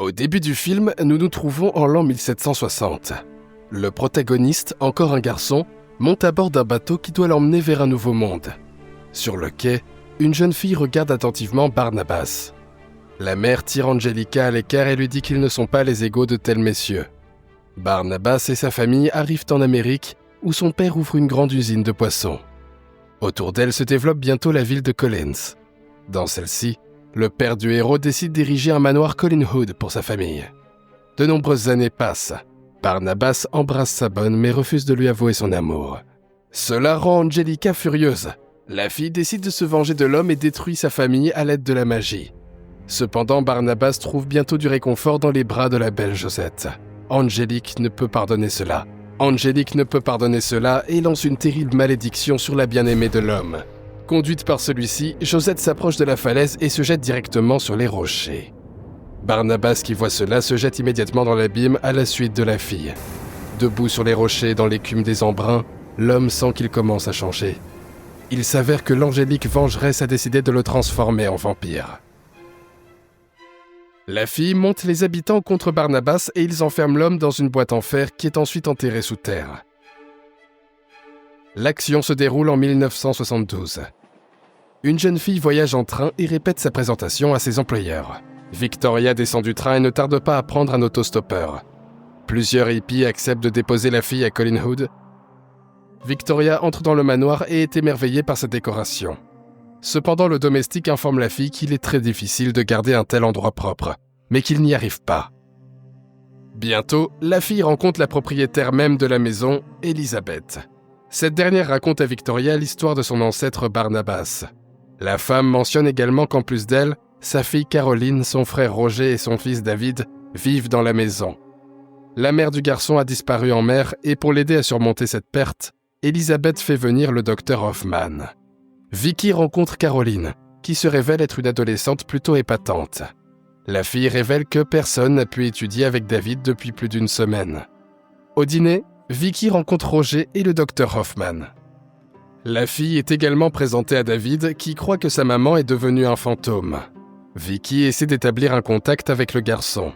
Au début du film, nous nous trouvons en l'an 1760. Le protagoniste, encore un garçon, monte à bord d'un bateau qui doit l'emmener vers un nouveau monde. Sur le quai, une jeune fille regarde attentivement Barnabas. La mère tire Angelica à l'écart et lui dit qu'ils ne sont pas les égaux de tels messieurs. Barnabas et sa famille arrivent en Amérique, où son père ouvre une grande usine de poissons. Autour d'elle se développe bientôt la ville de Collins. Dans celle-ci, le père du héros décide d'ériger un manoir Colin Hood pour sa famille. De nombreuses années passent. Barnabas embrasse sa bonne mais refuse de lui avouer son amour. Cela rend Angelica furieuse. La fille décide de se venger de l'homme et détruit sa famille à l'aide de la magie. Cependant, Barnabas trouve bientôt du réconfort dans les bras de la belle Josette. Angélique ne peut pardonner cela. Et lance une terrible malédiction sur la bien-aimée de l'homme. Conduite par celui-ci, Josette s'approche de la falaise et se jette directement sur les rochers. Barnabas, qui voit cela, se jette immédiatement dans l'abîme à la suite de la fille. Debout sur les rochers dans l'écume des embruns, l'homme sent qu'il commence à changer. Il s'avère que l'Angélique vengeresse a décidé de le transformer en vampire. La fille monte les habitants contre Barnabas et ils enferment l'homme dans une boîte en fer qui est ensuite enterrée sous terre. L'action se déroule en 1972. Une jeune fille voyage en train et répète sa présentation à ses employeurs. Victoria descend du train et ne tarde pas à prendre un autostoppeur. Plusieurs hippies acceptent de déposer la fille à Colin Hood. Victoria entre dans le manoir et est émerveillée par sa décoration. Cependant, le domestique informe la fille qu'il est très difficile de garder un tel endroit propre, mais qu'il n'y arrive pas. Bientôt, la fille rencontre la propriétaire même de la maison, Elizabeth. Cette dernière raconte à Victoria l'histoire de son ancêtre Barnabas. La femme mentionne également qu'en plus d'elle, sa fille Caroline, son frère Roger et son fils David vivent dans la maison. La mère du garçon a disparu en mer et pour l'aider à surmonter cette perte, Elizabeth fait venir le docteur Hoffman. Vicky rencontre Caroline, qui se révèle être une adolescente plutôt épatante. La fille révèle que personne n'a pu étudier avec David depuis plus d'une semaine. Au dîner, Vicky rencontre Roger et le docteur Hoffman. La fille est également présentée à David, qui croit que sa maman est devenue un fantôme. Vicky essaie d'établir un contact avec le garçon.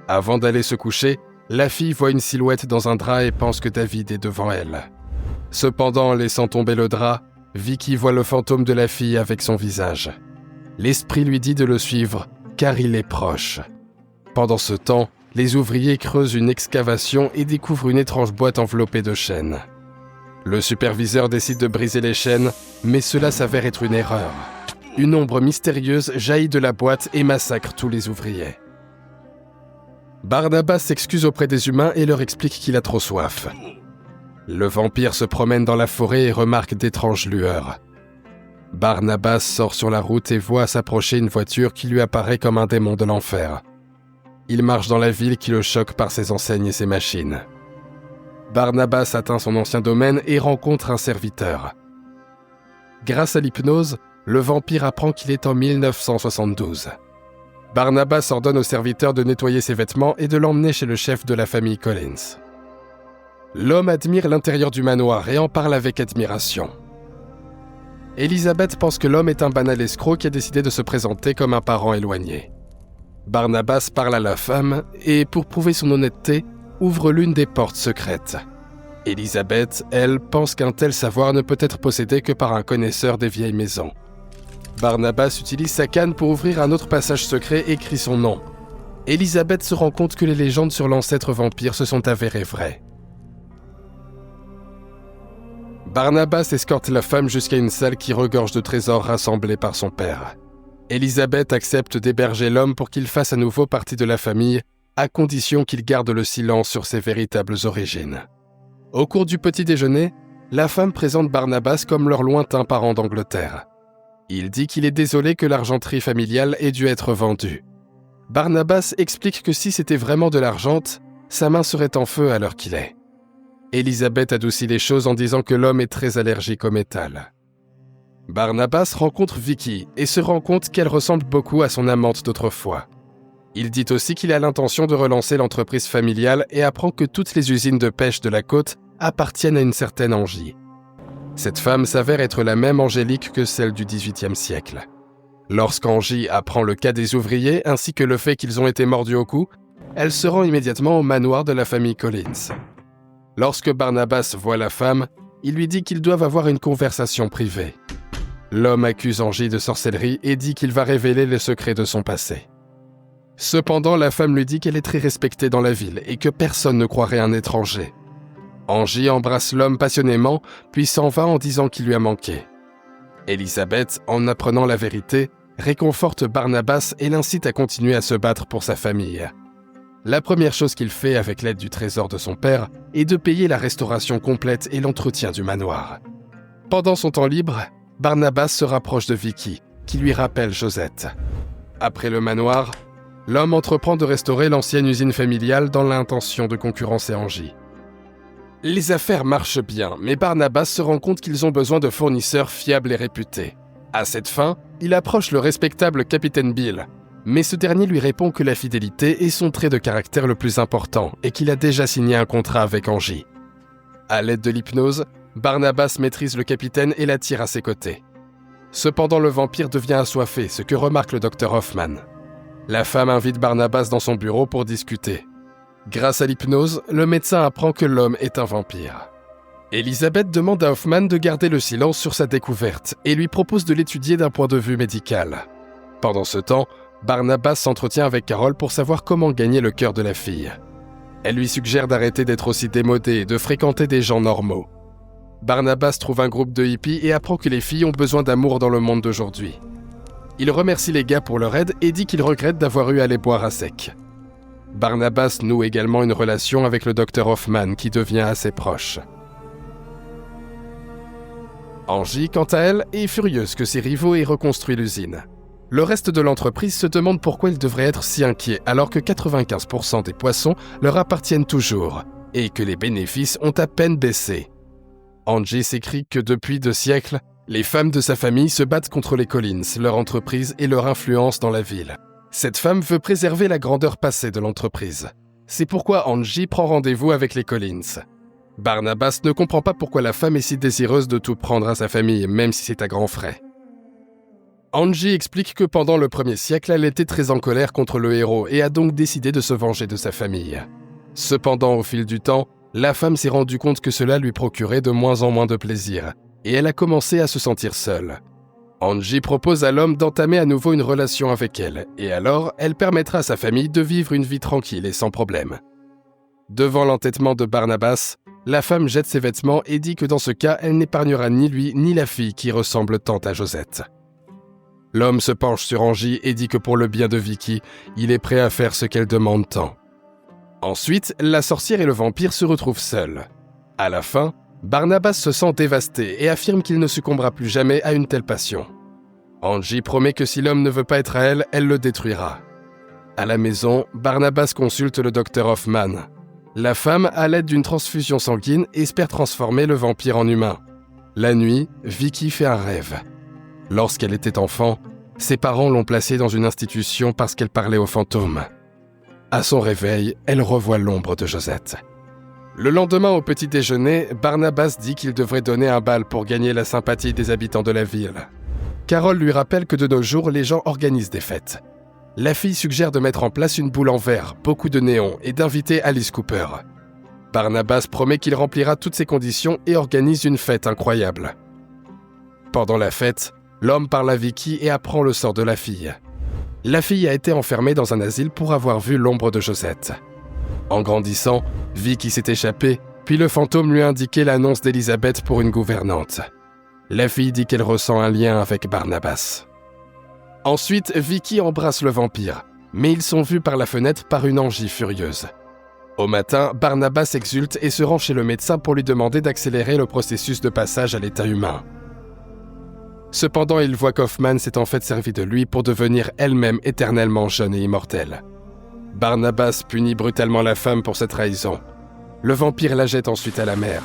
Avant d'aller se coucher, la fille voit une silhouette dans un drap et pense que David est devant elle. Cependant, en laissant tomber le drap, Vicky voit le fantôme de la fille avec son visage. L'esprit lui dit de le suivre, car il est proche. Pendant ce temps, les ouvriers creusent une excavation et découvrent une étrange boîte enveloppée de chaînes. Le superviseur décide de briser les chaînes, mais cela s'avère être une erreur. Une ombre mystérieuse jaillit de la boîte et massacre tous les ouvriers. Barnabas s'excuse auprès des humains et leur explique qu'il a trop soif. Le vampire se promène dans la forêt et remarque d'étranges lueurs. Barnabas sort sur la route et voit s'approcher une voiture qui lui apparaît comme un démon de l'enfer. Il marche dans la ville qui le choque par ses enseignes et ses machines. Barnabas atteint son ancien domaine et rencontre un serviteur. Grâce à l'hypnose, le vampire apprend qu'il est en 1972. Barnabas ordonne au serviteur de nettoyer ses vêtements et de l'emmener chez le chef de la famille Collins. L'homme admire l'intérieur du manoir et en parle avec admiration. Elizabeth pense que l'homme est un banal escroc qui a décidé de se présenter comme un parent éloigné. Barnabas parle à la femme et, pour prouver son honnêteté, ouvre l'une des portes secrètes. Elizabeth, elle, pense qu'un tel savoir ne peut être possédé que par un connaisseur des vieilles maisons. Barnabas utilise sa canne pour ouvrir un autre passage secret et écrit son nom. Elizabeth se rend compte que les légendes sur l'ancêtre vampire se sont avérées vraies. Barnabas escorte la femme jusqu'à une salle qui regorge de trésors rassemblés par son père. Elizabeth accepte d'héberger l'homme pour qu'il fasse à nouveau partie de la famille, à condition qu'il garde le silence sur ses véritables origines. Au cours du petit déjeuner, la femme présente Barnabas comme leur lointain parent d'Angleterre. Il dit qu'il est désolé que l'argenterie familiale ait dû être vendue. Barnabas explique que si c'était vraiment de l'argent, sa main serait en feu à l'heure qu'il est. Elizabeth adoucit les choses en disant que l'homme est très allergique au métal. Barnabas rencontre Vicky et se rend compte qu'elle ressemble beaucoup à son amante d'autrefois. Il dit aussi qu'il a l'intention de relancer l'entreprise familiale et apprend que toutes les usines de pêche de la côte appartiennent à une certaine Angie. Cette femme s'avère être la même Angélique que celle du XVIIIe siècle. Lorsqu'Angie apprend le cas des ouvriers ainsi que le fait qu'ils ont été mordus au cou, elle se rend immédiatement au manoir de la famille Collins. Lorsque Barnabas voit la femme, il lui dit qu'ils doivent avoir une conversation privée. L'homme accuse Angie de sorcellerie et dit qu'il va révéler les secrets de son passé. Cependant, la femme lui dit qu'elle est très respectée dans la ville et que personne ne croirait un étranger. Angie embrasse l'homme passionnément, puis s'en va en disant qu'il lui a manqué. Elisabeth, en apprenant la vérité, réconforte Barnabas et l'incite à continuer à se battre pour sa famille. La première chose qu'il fait avec l'aide du trésor de son père est de payer la restauration complète et l'entretien du manoir. Pendant son temps libre, Barnabas se rapproche de Vicky, qui lui rappelle Josette. Après le manoir, l'homme entreprend de restaurer l'ancienne usine familiale dans l'intention de concurrencer Angie. Les affaires marchent bien, mais Barnabas se rend compte qu'ils ont besoin de fournisseurs fiables et réputés. À cette fin, il approche le respectable capitaine Bill, mais ce dernier lui répond que la fidélité est son trait de caractère le plus important et qu'il a déjà signé un contrat avec Angie. À l'aide de l'hypnose, Barnabas maîtrise le capitaine et l'attire à ses côtés. Cependant, le vampire devient assoiffé, ce que remarque le docteur Hoffman. La femme invite Barnabas dans son bureau pour discuter. Grâce à l'hypnose, le médecin apprend que l'homme est un vampire. Elisabeth demande à Hoffman de garder le silence sur sa découverte et lui propose de l'étudier d'un point de vue médical. Pendant ce temps, Barnabas s'entretient avec Carol pour savoir comment gagner le cœur de la fille. Elle lui suggère d'arrêter d'être aussi démodée et de fréquenter des gens normaux. Barnabas trouve un groupe de hippies et apprend que les filles ont besoin d'amour dans le monde d'aujourd'hui. Il remercie les gars pour leur aide et dit qu'il regrette d'avoir eu à les boire à sec. Barnabas noue également une relation avec le docteur Hoffman qui devient assez proche. Angie, quant à elle, est furieuse que ses rivaux aient reconstruit l'usine. Le reste de l'entreprise se demande pourquoi ils devraient être si inquiets alors que 95% des poissons leur appartiennent toujours et que les bénéfices ont à peine baissé. Angie s'écrie que depuis 2 siècles, les femmes de sa famille se battent contre les Collins, leur entreprise et leur influence dans la ville. Cette femme veut préserver la grandeur passée de l'entreprise. C'est pourquoi Angie prend rendez-vous avec les Collins. Barnabas ne comprend pas pourquoi la femme est si désireuse de tout prendre à sa famille, même si c'est à grands frais. Angie explique que pendant le 1er siècle, elle était très en colère contre le héros et a donc décidé de se venger de sa famille. Cependant, au fil du temps, la femme s'est rendue compte que cela lui procurait de moins en moins de plaisir, et elle a commencé à se sentir seule. Angie propose à l'homme d'entamer à nouveau une relation avec elle, et alors elle permettra à sa famille de vivre une vie tranquille et sans problème. Devant l'entêtement de Barnabas, la femme jette ses vêtements et dit que dans ce cas, elle n'épargnera ni lui ni la fille qui ressemble tant à Josette. L'homme se penche sur Angie et dit que pour le bien de Vicky, il est prêt à faire ce qu'elle demande tant. Ensuite, la sorcière et le vampire se retrouvent seuls. À la fin, Barnabas se sent dévasté et affirme qu'il ne succombera plus jamais à une telle passion. Angie promet que si l'homme ne veut pas être à elle, elle le détruira. À la maison, Barnabas consulte le docteur Hoffman. La femme, à l'aide d'une transfusion sanguine, espère transformer le vampire en humain. La nuit, Vicky fait un rêve. Lorsqu'elle était enfant, ses parents l'ont placée dans une institution parce qu'elle parlait aux fantômes. À son réveil, elle revoit l'ombre de Josette. Le lendemain au petit déjeuner, Barnabas dit qu'il devrait donner un bal pour gagner la sympathie des habitants de la ville. Carol lui rappelle que de nos jours, les gens organisent des fêtes. La fille suggère de mettre en place une boule en verre, beaucoup de néons et d'inviter Alice Cooper. Barnabas promet qu'il remplira toutes ces conditions et organise une fête incroyable. Pendant la fête, l'homme parle à Vicky et apprend le sort de la fille. La fille a été enfermée dans un asile pour avoir vu l'ombre de Josette. En grandissant, Vicky s'est échappée, puis le fantôme lui a indiqué l'annonce d'Elisabeth pour une gouvernante. La fille dit qu'elle ressent un lien avec Barnabas. Ensuite, Vicky embrasse le vampire, mais ils sont vus par la fenêtre par une Angie furieuse. Au matin, Barnabas exulte et se rend chez le médecin pour lui demander d'accélérer le processus de passage à l'état humain. Cependant, il voit qu'Hoffman s'est en fait servi de lui pour devenir elle-même éternellement jeune et immortelle. Barnabas punit brutalement la femme pour cette trahison. Le vampire la jette ensuite à la mer.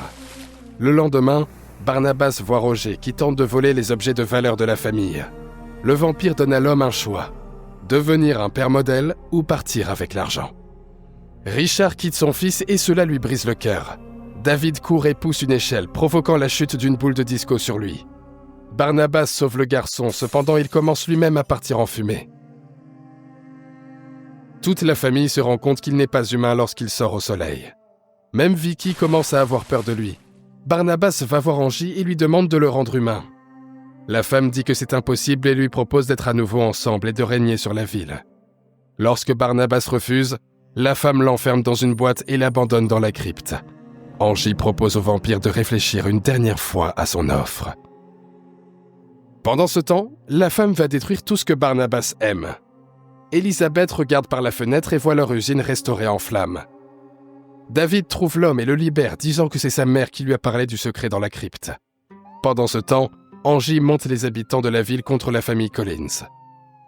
Le lendemain, Barnabas voit Roger qui tente de voler les objets de valeur de la famille. Le vampire donne à l'homme un choix, devenir un père modèle ou partir avec l'argent. Richard quitte son fils et cela lui brise le cœur. David court et pousse une échelle, provoquant la chute d'une boule de disco sur lui. Barnabas sauve le garçon, cependant il commence lui-même à partir en fumée. Toute la famille se rend compte qu'il n'est pas humain lorsqu'il sort au soleil. Même Vicky commence à avoir peur de lui. Barnabas va voir Angie et lui demande de le rendre humain. La femme dit que c'est impossible et lui propose d'être à nouveau ensemble et de régner sur la ville. Lorsque Barnabas refuse, la femme l'enferme dans une boîte et l'abandonne dans la crypte. Angie propose au vampire de réfléchir une dernière fois à son offre. Pendant ce temps, la femme va détruire tout ce que Barnabas aime. Elisabeth regarde par la fenêtre et voit leur usine restaurée en flammes. David trouve l'homme et le libère, disant que c'est sa mère qui lui a parlé du secret dans la crypte. Pendant ce temps, Angie monte les habitants de la ville contre la famille Collins.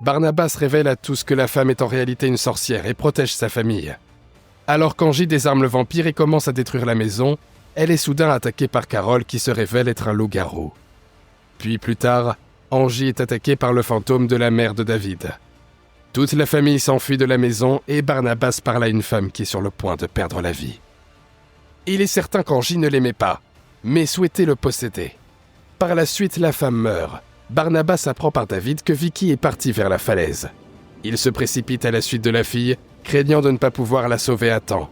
Barnabas révèle à tous que la femme est en réalité une sorcière et protège sa famille. Alors qu'Angie désarme le vampire et commence à détruire la maison, elle est soudain attaquée par Carole qui se révèle être un loup-garou. Puis plus tard, Angie est attaquée par le fantôme de la mère de David. Toute la famille s'enfuit de la maison et Barnabas parle à une femme qui est sur le point de perdre la vie. Il est certain qu'Angie ne l'aimait pas, mais souhaitait le posséder. Par la suite, la femme meurt. Barnabas apprend par David que Vicky est partie vers la falaise. Il se précipite à la suite de la fille, craignant de ne pas pouvoir la sauver à temps.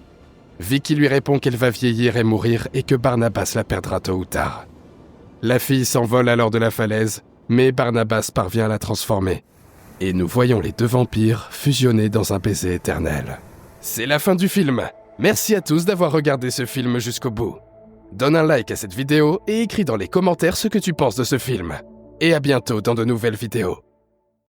Vicky lui répond qu'elle va vieillir et mourir et que Barnabas la perdra tôt ou tard. La fille s'envole alors de la falaise, mais Barnabas parvient à la transformer. Et nous voyons les deux vampires fusionnés dans un baiser éternel. C'est la fin du film. Merci à tous d'avoir regardé ce film jusqu'au bout. Donne un like à cette vidéo et écris dans les commentaires ce que tu penses de ce film. Et à bientôt dans de nouvelles vidéos.